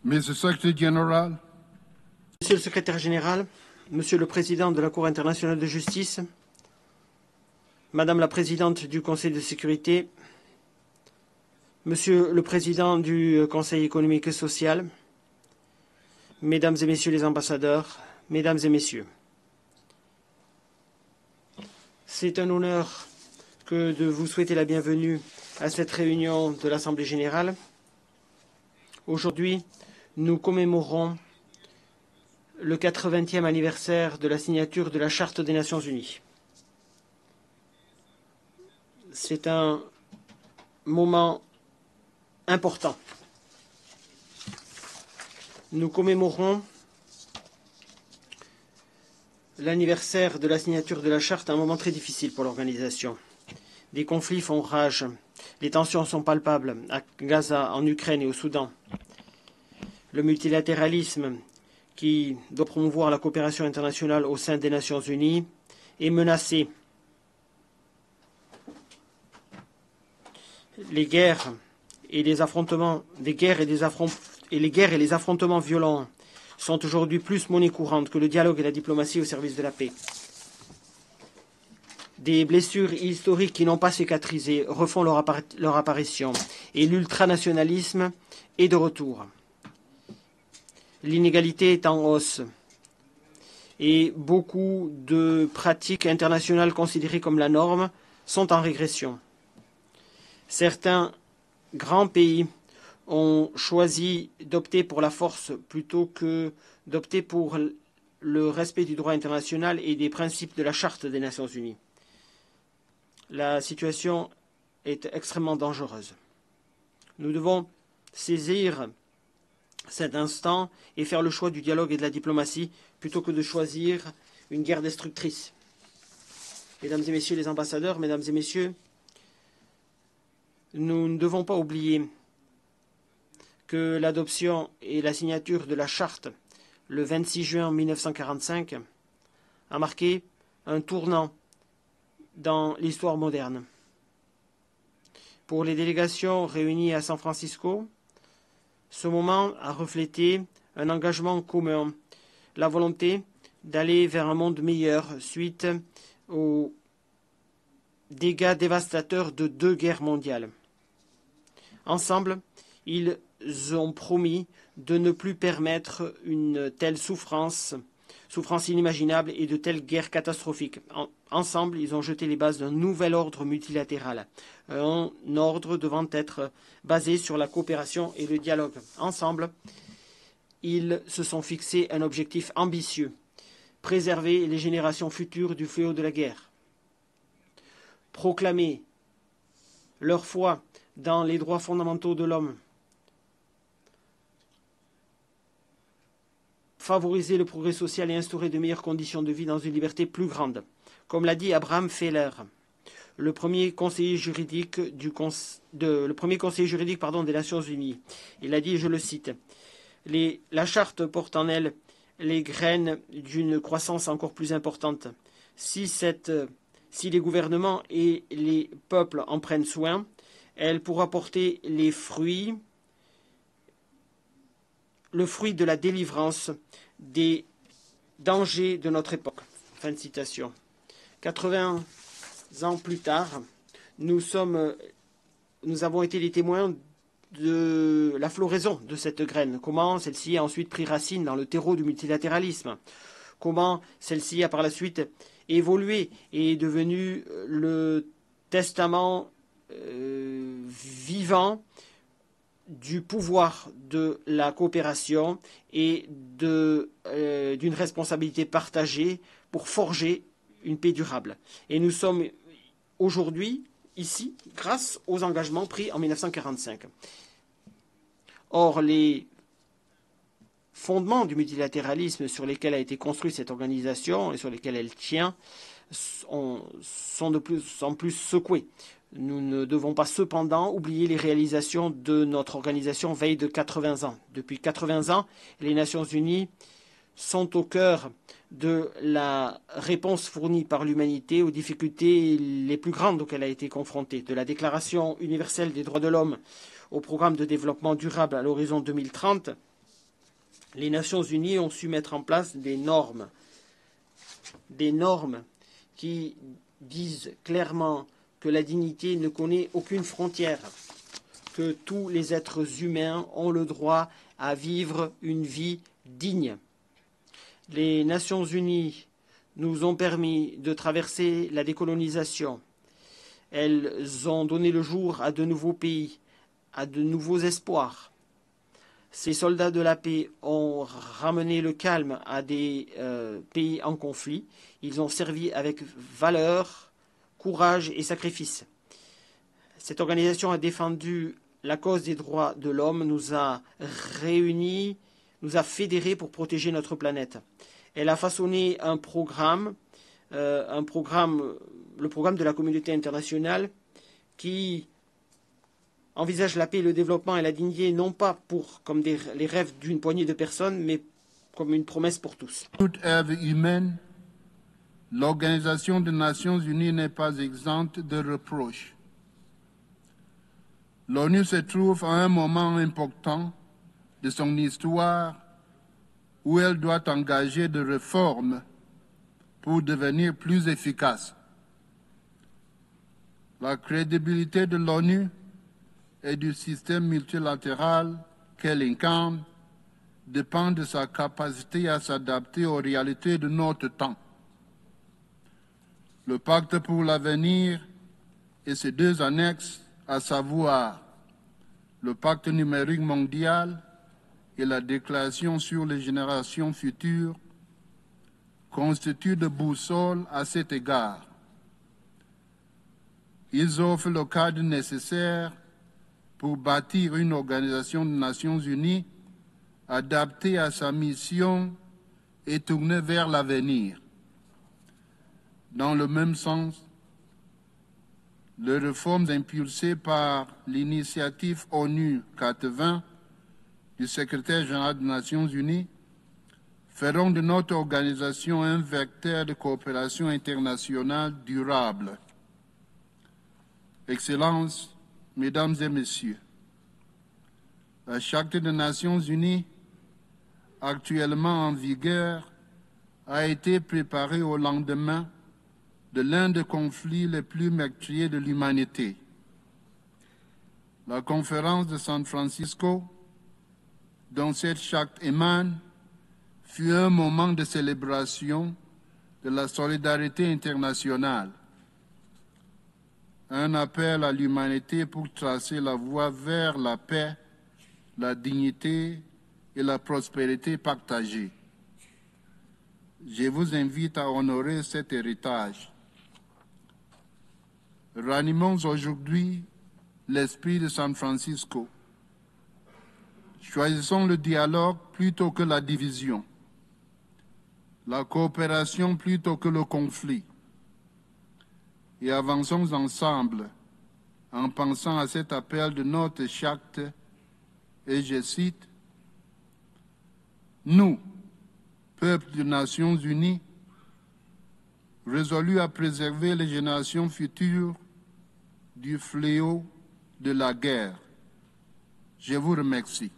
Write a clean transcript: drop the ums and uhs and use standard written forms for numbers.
Mr. Secretary General, Monsieur le secrétaire général, Monsieur le président de la Cour internationale de justice, Madame la présidente du Conseil de sécurité, Monsieur le président du Conseil économique et social, Mesdames et Messieurs les ambassadeurs, Mesdames et Messieurs, c'est un honneur que de vous souhaiter la bienvenue à cette réunion de l'Assemblée générale. Aujourd'hui, nous commémorons le 80e anniversaire de la signature de la Charte des Nations unies. C'est un moment important. Nous commémorons l'anniversaire de la signature de la Charte, un moment très difficile pour l'organisation. Des conflits font rage, les tensions sont palpables à Gaza, en Ukraine et au Soudan. Le multilatéralisme, qui doit promouvoir la coopération internationale au sein des Nations unies, est menacé. Les guerres et les affrontements violents sont aujourd'hui plus monnaie courante que le dialogue et la diplomatie au service de la paix. Des blessures historiques qui n'ont pas cicatrisé refont leur apparition et l'ultranationalisme est de retour. L'inégalité est en hausse et beaucoup de pratiques internationales considérées comme la norme sont en régression. Certains grands pays ont choisi d'opter pour la force plutôt que d'opter pour le respect du droit international et des principes de la Charte des Nations unies. La situation est extrêmement dangereuse. Nous devons saisir cet instant et faire le choix du dialogue et de la diplomatie plutôt que de choisir une guerre destructrice. Mesdames et Messieurs les ambassadeurs, Mesdames et Messieurs, nous ne devons pas oublier que l'adoption et la signature de la Charte le 26 juin 1945 a marqué un tournant dans l'histoire moderne. Pour les délégations réunies à San Francisco, ce moment a reflété un engagement commun, la volonté d'aller vers un monde meilleur suite aux dégâts dévastateurs de 2 guerres mondiales. Ensemble, ils ont promis de ne plus permettre une telle souffrance inimaginable et de telles guerres catastrophiques. Ensemble, ils ont jeté les bases d'un nouvel ordre multilatéral, un ordre devant être basé sur la coopération et le dialogue. Ensemble, ils se sont fixés un objectif ambitieux, préserver les générations futures du fléau de la guerre, proclamer leur foi dans les droits fondamentaux de l'homme, favoriser le progrès social et instaurer de meilleures conditions de vie dans une liberté plus grande. Comme l'a dit Abraham Feller, le premier conseiller juridique des Nations Unies. Il a dit, je le cite, « La charte porte en elle les graines d'une croissance encore plus importante. Si les gouvernements et les peuples en prennent soin, elle pourra porter le fruit de la délivrance des dangers de notre époque. » Fin de citation. 80 ans plus tard, nous avons été les témoins de la floraison de cette graine. Comment celle-ci a ensuite pris racine dans le terreau du multilatéralisme. Comment celle-ci a par la suite évolué et est devenue le testament vivant du pouvoir de la coopération et d'une responsabilité partagée pour forger une paix durable. Et nous sommes aujourd'hui ici grâce aux engagements pris en 1945. Or, les fondements du multilatéralisme sur lesquels a été construite cette organisation et sur lesquels elle tient sont de plus en plus secoués. Nous ne devons pas cependant oublier les réalisations de notre organisation veille de 80 ans. Depuis 80 ans, les Nations Unies sont au cœur de la réponse fournie par l'humanité aux difficultés les plus grandes auxquelles elle a été confrontée, de la Déclaration universelle des droits de l'homme au programme de développement durable à l'horizon 2030, les Nations Unies ont su mettre en place des normes qui disent clairement que la dignité ne connaît aucune frontière, que tous les êtres humains ont le droit à vivre une vie digne. Les Nations Unies nous ont permis de traverser la décolonisation. Elles ont donné le jour à de nouveaux pays, à de nouveaux espoirs. Ces soldats de la paix ont ramené le calme à des pays en conflit. Ils ont servi avec valeur, courage et sacrifice. Cette organisation a défendu la cause des droits de l'homme, nous a réunis, nous a fédérés pour protéger notre planète. Elle a façonné un programme, le programme de la communauté internationale qui envisage la paix, le développement et la dignité non pas comme les rêves d'une poignée de personnes, mais comme une promesse pour tous. Toute œuvre humaine, l'Organisation des Nations Unies n'est pas exempte de reproches. L'ONU se trouve à un moment important de son histoire où elle doit engager des réformes pour devenir plus efficace. La crédibilité de l'ONU et du système multilatéral qu'elle incarne dépend de sa capacité à s'adapter aux réalités de notre temps. Le pacte pour l'avenir et ses deux annexes, à savoir le pacte numérique mondial et la déclaration sur les générations futures, constituent de boussole à cet égard. Ils offrent le cadre nécessaire pour bâtir une organisation des Nations Unies adaptée à sa mission et tournée vers l'avenir. Dans le même sens, les réformes impulsées par l'initiative ONU 80 du secrétaire général des Nations Unies feront de notre organisation un vecteur de coopération internationale durable. Excellences, Mesdames et Messieurs, la Charte des Nations Unies, actuellement en vigueur, a été préparée au lendemain de l'un des conflits les plus meurtriers de l'humanité. La conférence de San Francisco, dont cette charte émane, fut un moment de célébration de la solidarité internationale, un appel à l'humanité pour tracer la voie vers la paix, la dignité et la prospérité partagée. Je vous invite à honorer cet héritage. Ranimons aujourd'hui l'esprit de San Francisco. Choisissons le dialogue plutôt que la division, la coopération plutôt que le conflit, et avançons ensemble en pensant à cet appel de notre charte, et je cite, « Nous, peuple des Nations Unies, résolus à préserver les générations futures du fléau de la guerre. » Je vous remercie.